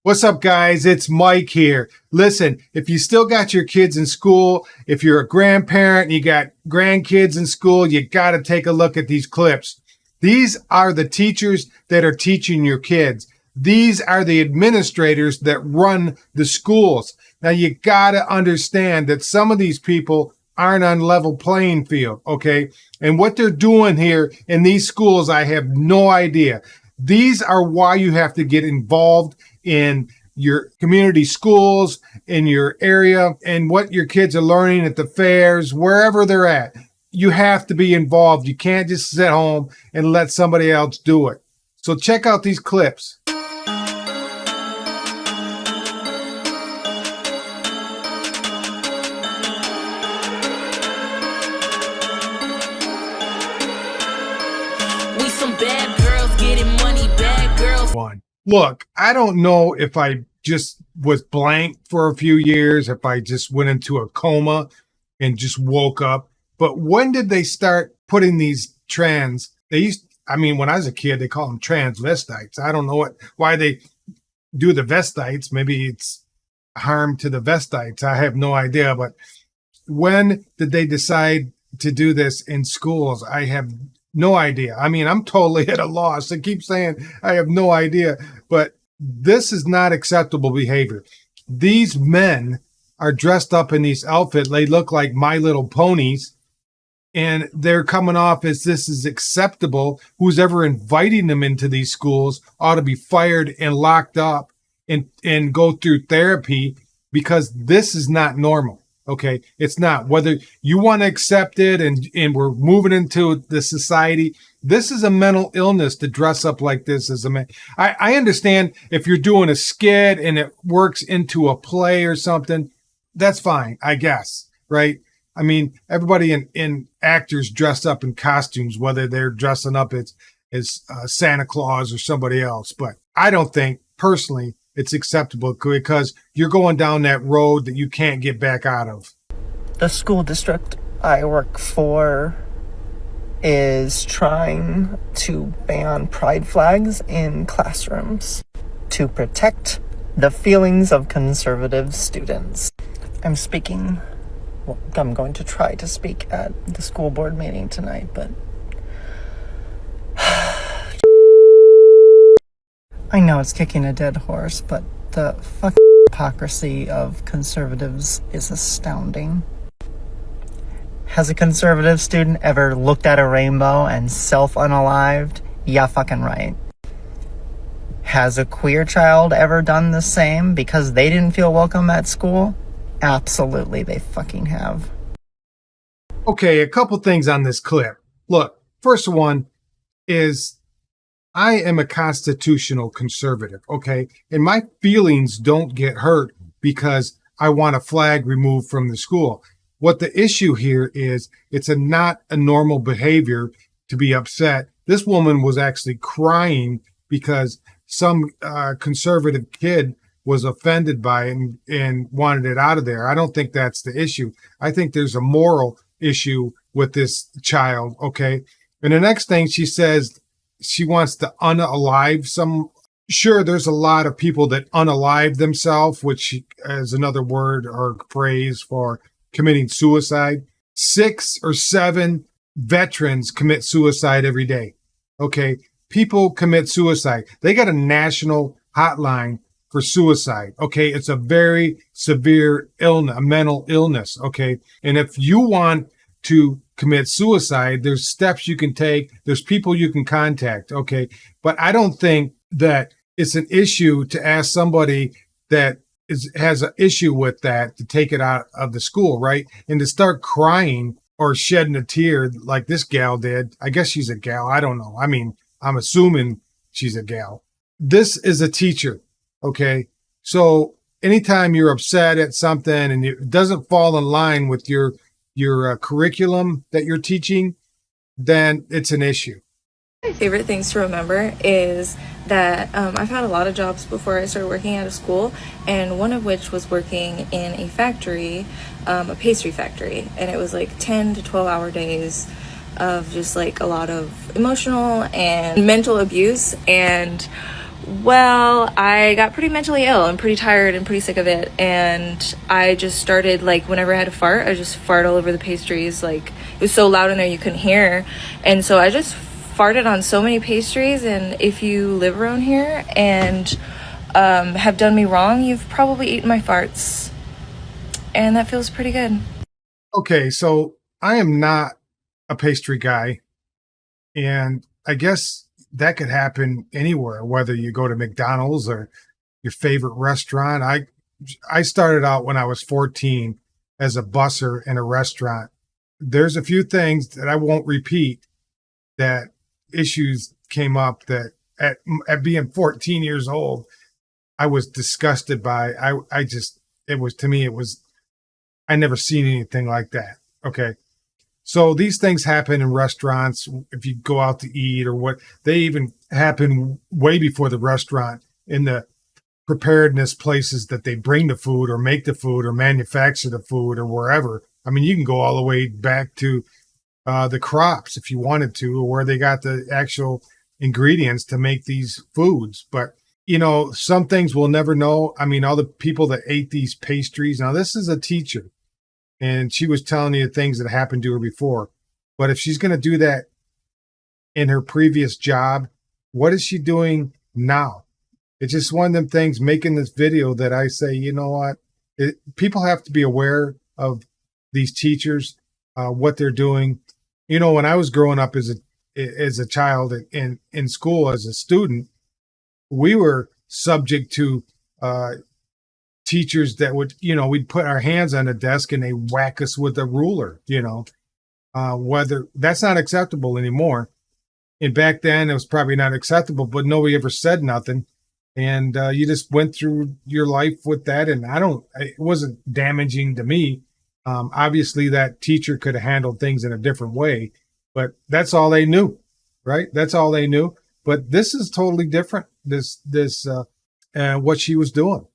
What's up, guys? It's Mike here. Listen, if you still got your kids in school, if you're a grandparent and you got grandkids in school, you got to take a look at these clips. These are the teachers that are teaching your kids. These are the administrators that run the schools. Now, you got to understand that some of these people aren't on level playing field, okay? And what they're doing here in these schools, I have no idea. These are why you have to get involved in your community schools, in your area, and what your kids are learning at the fairs, wherever they're at. You have to be involved. You can't just sit home and let somebody else do it. So check out these clips. We some bad girls getting money, bad girls. Look, I don't know if I just was blank for a few years, if I just went into a coma and just woke up. But when did they start putting these when I was a kid, they call them transvestites. I don't know why they do the vestites. Maybe it's harm to the vestites. I have no idea. But when did they decide to do this in schools? I have no idea. I mean, I'm totally at a loss. I keep saying I have no idea, but this is not acceptable behavior. These men are dressed up in these outfits. They look like My Little Ponies, and they're coming off as this is acceptable. Who's ever inviting them into these schools ought to be fired and locked up and go through therapy, because this is not normal. Okay, it's not. Whether you want to accept it and we're moving into the society, this is a mental illness to dress up like this as a man. I understand if you're doing a skit and it works into a play or something, that's fine, I guess, right? I mean, everybody in actors dress up in costumes, whether they're dressing up as Santa Claus or somebody else. But I don't think, personally, it's acceptable, because you're going down that road that you can't get back out of. The school district I work for is trying to ban pride flags in classrooms to protect the feelings of conservative students. I'm going to try to speak at the school board meeting tonight, but I know it's kicking a dead horse, but the fucking hypocrisy of conservatives is astounding. Has a conservative student ever looked at a rainbow and self-unalived? Yeah, fucking right. Has a queer child ever done the same because they didn't feel welcome at school? Absolutely, they fucking have. Okay, a couple things on this clip. Look, first one is, I am a constitutional conservative, okay? And my feelings don't get hurt because I want a flag removed from the school. What the issue here is, it's not a normal behavior to be upset. This woman was actually crying because some conservative kid was offended by it and wanted it out of there. I don't think that's the issue. I think there's a moral issue with this child, okay? And the next thing she says, she wants to unalive some. Sure, there's a lot of people that unalive themselves, which is another word or phrase for committing suicide. 6 or 7 veterans commit suicide every day. Okay, people commit suicide. They got a national hotline for suicide. Okay, it's a very severe illness, a mental illness. Okay, and if you want to commit suicide, there's steps you can take, there's people you can contact, okay? But I don't think that it's an issue to ask somebody that has an issue with that to take it out of the school, right? And to start crying or shedding a tear like this gal did. I guess she's a gal, I don't know. I mean, I'm assuming she's a gal. This is a teacher, okay? So anytime you're upset at something and it doesn't fall in line with your curriculum that you're teaching, then it's an issue. My favorite things to remember is that I've had a lot of jobs before I started working at a school, and one of which was working in a factory, a pastry factory, and it was like 10 to 12 hour days of just like a lot of emotional and mental abuse. And Well, I got pretty mentally ill and pretty tired and pretty sick of it. And I just started, like, whenever I had to fart, I just fart all over the pastries. Like, it was so loud in there you couldn't hear. And so I just farted on so many pastries. And if you live around here and have done me wrong, you've probably eaten my farts. And that feels pretty good. Okay, so I am not a pastry guy, and I guess that could happen anywhere, whether you go to McDonald's or your favorite restaurant. I started out when I was 14 as a busser in a restaurant. There's a few things that I won't repeat, that issues came up that at being 14 years old, I was disgusted by. I just, it was, to me, it was, I never seen anything like that. Okay. So these things happen in restaurants if you go out to eat, or what, they even happen way before the restaurant, in the preparedness places that they bring the food or make the food or manufacture the food or wherever. I mean, you can go all the way back to the crops if you wanted to, or where they got the actual ingredients to make these foods. But, you know, some things we'll never know. I mean, all the people that ate these pastries. Now, this is a teacher, and she was telling you things that happened to her before. But if she's going to do that in her previous job, what is she doing now? It's just one of them things, making this video, that I say, you know what? People have to be aware of these teachers, what they're doing. You know, when I was growing up as a child in school as a student, we were subject to teachers that would, you know, we'd put our hands on the desk and they whack us with a ruler, you know, whether that's not acceptable anymore. And back then it was probably not acceptable, but nobody ever said nothing. And you just went through your life with that. And it wasn't damaging to me. Obviously that teacher could have handled things in a different way, but that's all they knew, right? That's all they knew. But this is totally different. What she was doing.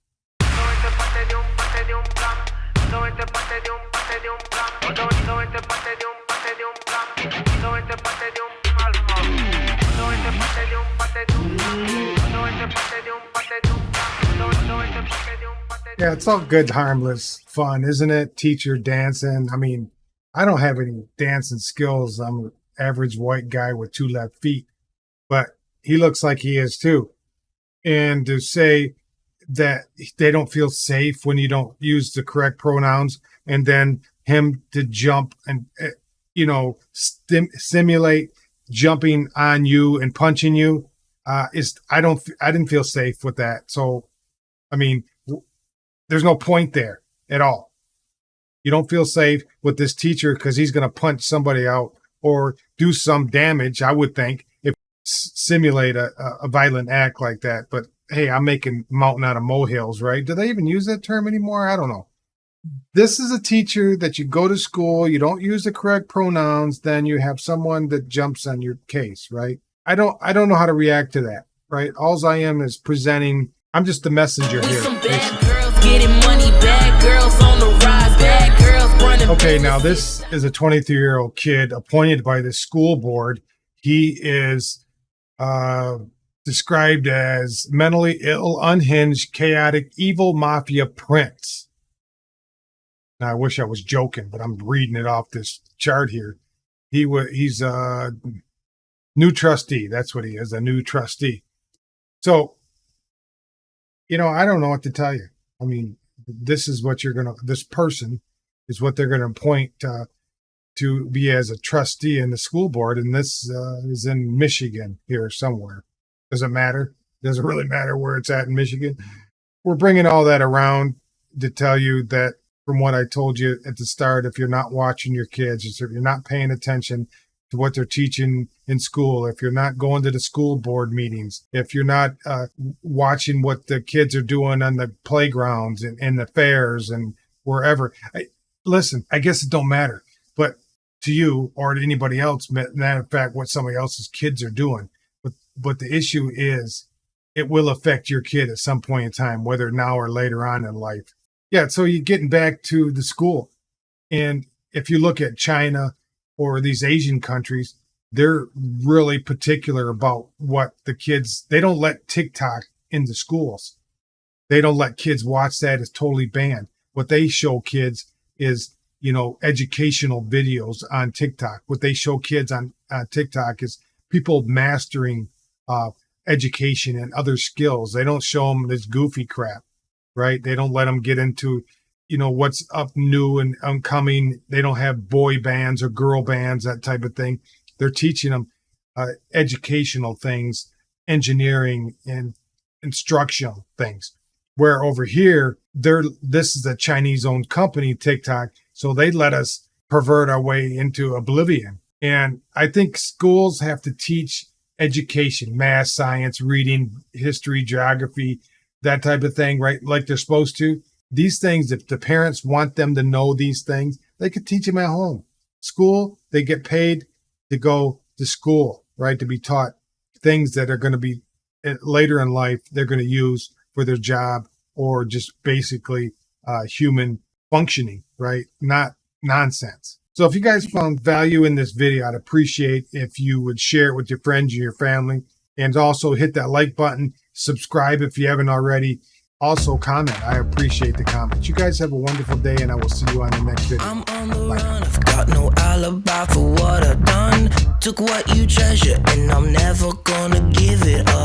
Yeah, it's all good, harmless fun, isn't it? Teacher dancing. I mean, I don't have any dancing skills. I'm an average white guy with two left feet, but he looks like he is too. And to say that they don't feel safe when you don't use the correct pronouns, and then him to jump and, you know, simulate jumping on you and punching you, I didn't feel safe with that. So, I mean, there's no point there at all. You don't feel safe with this teacher because he's going to punch somebody out or do some damage, I would think, if simulate a violent act like that. But hey, I'm making mountain out of molehills, right? Do they even use that term anymore? I don't know. This is a teacher that you go to school, you don't use the correct pronouns, then you have someone that jumps on your case, right? I don't know how to react to that, right? All I am is presenting. I'm just the messenger here. Getting money, bad girls on the rise, bad girls running. Okay, now this is a 23-year-old kid appointed by the school board. He is described as mentally ill, unhinged, chaotic, evil mafia prince. Now, I wish I was joking, but I'm reading it off this chart here. He's a new trustee. That's what he is, a new trustee. So, you know, I don't know what to tell you. I mean, this person is what they're going to appoint to be as a trustee in the school board. And this is in Michigan here somewhere. Does it matter? Does it really matter where it's at in Michigan? We're bringing all that around to tell you that, from what I told you at the start, if you're not watching your kids, if you're not paying attention to what they're teaching in school, if you're not going to the school board meetings, if you're not watching what the kids are doing on the playgrounds and the fairs and wherever. Listen, I guess it don't matter, but to you or to anybody else, matter of fact, what somebody else's kids are doing. But the issue is, it will affect your kid at some point in time, whether now or later on in life. Yeah, so you're getting back to the school. And if you look at China or these Asian countries, they're really particular about what the kids, they don't let TikTok into schools. They don't let kids watch that. It's totally banned. What they show kids is, educational videos on TikTok. What they show kids on TikTok is people mastering education and other skills. They don't show them this goofy crap, right? They don't let them get into, what's up new and upcoming. They don't have boy bands or girl bands, that type of thing. They're teaching them educational things, engineering and instructional things. Where over here, this is a Chinese-owned company, TikTok, so they let us pervert our way into oblivion. And I think schools have to teach education, math, science, reading, history, geography, that type of thing, right? Like they're supposed to. These things, if the parents want them to know these things, they could teach them at home. School, they get paid to go to school, right? To be taught things that are going to be later in life, they're going to use for their job or just basically human functioning, right? Not nonsense. So if you guys found value in this video, I'd appreciate if you would share it with your friends and your family, and also hit that like button, subscribe if you haven't already. Also comment. I appreciate the comments. You guys have a wonderful day, and I will see you on the next video. I'm on the run, I've got no alibi for what I've done. Took what you treasure, and I'm never gonna give it up.